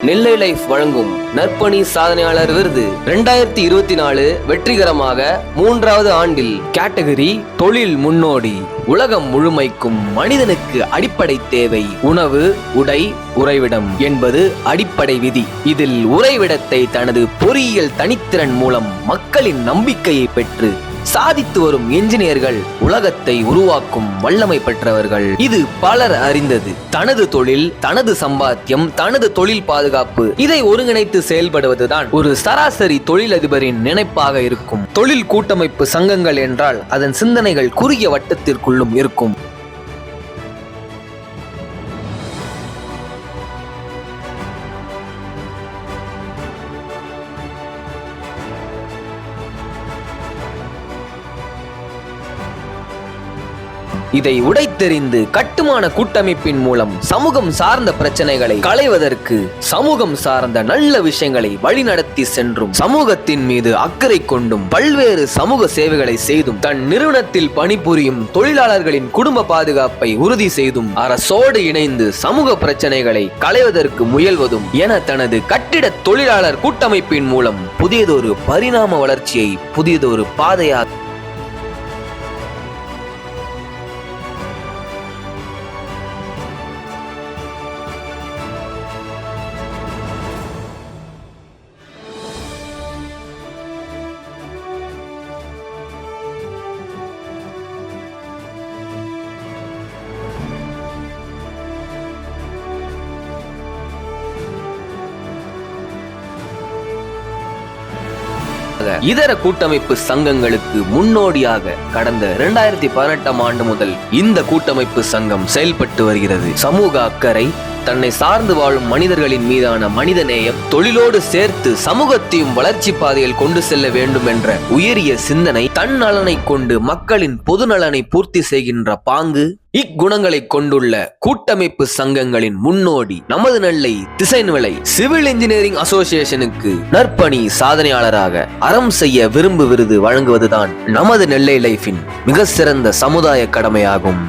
நெல்லை life வழங்கும் நற்பணி சாதனையாளர் விருது 2024 வெற்றிகரமாக 3வது ஆண்டில் கேட்டகரி தொழில் முன்னோடி. உலகம் முழுமைக்கும் மனிதனுக்கு அடிப்படை தேவை உணவு, உடை, உறைவிடம் என்பது அடிப்படை விதி. இதில் உறைவிடத்தை தனது பொறியியல் தனித்திறன் மூலம் மக்களின் நம்பிக்கையை பெற்று சாதித்து வரும் என்ஜினியர்கள் உலகத்தை உருவாக்கும் வல்லமை பெற்றவர்கள். இது பலர் அறிந்தது. தனது தொழில், தனது சம்பாத்தியம், தனது தொழில் பாதுகாப்பு, இதை ஒருங்கிணைத்து செயல்படுவதுதான் ஒரு சராசரி தொழிலதிபரின் நினைப்பாக இருக்கும். தொழில் கூட்டமைப்பு சங்கங்கள் என்றால் அதன் சிந்தனைகள் குறுகிய வட்டத்திற்குள்ளும் இருக்கும். இதை உடைத்தெறிந்து கட்டுமான கூட்டமைப்பின் மூலம் சமூகம் சார்ந்த பிரச்சனைகளை களைவதற்கு சமூகம் சார்ந்த நல்ல விஷயங்களை வழிநடத்தி சென்றும் சமூகத்தின் மீது அக்கறை கொண்டும் பல்வேறு சமூக சேவைகளை செய்தும் தன் நிறுவனத்தில் பணிபுரியும் தொழிலாளர்களின் குடும்ப பாதுகாப்பை உறுதி செய்தும் அரசோடு இணைந்து சமூக பிரச்சனைகளை களைவதற்கு முயல்வதும் என தனது கட்டிட தொழிலாளர் கூட்டமைப்பின் மூலம் புதியதொரு பரிணாம வளர்ச்சியை புதியதொரு பாதையாக இதர கூட்டமைப்பு சங்கங்களுக்கு முன்னோடியாக கடந்த 2018ஆம் ஆண்டு முதல் இந்த கூட்டமைப்பு சங்கம் செயல்பட்டு வருகிறது. சமூக அக்கறை, தன்னை சார்ந்து வாழும் மனிதர்களின் மீதான மனிதநேயம், தொழிலோடு சேர்த்து சமூகத்தையும் வளர்ச்சி பாதையில் கொண்டு செல்ல வேண்டும் என்ற உயரிய சிந்தனை, தன் நலனை கொண்டு மக்களின் பொது நலனை பூர்த்தி செய்கின்ற பாங்கு, இக்குணங்களை கொண்டுள்ள கூட்டமைப்பு சங்கங்களின் முன்னோடி நமது நெல்லை திசைநிலை சிவில் இன்ஜினியரிங் அசோசியேஷனுக்கு நற்பணி சாதனையாளராக அறம் செய்ய விரும்பு விருது வழங்குவதுதான் நமது நெல்லை லைஃபின் மிக சிறந்த சமுதாய கடமையாகும்.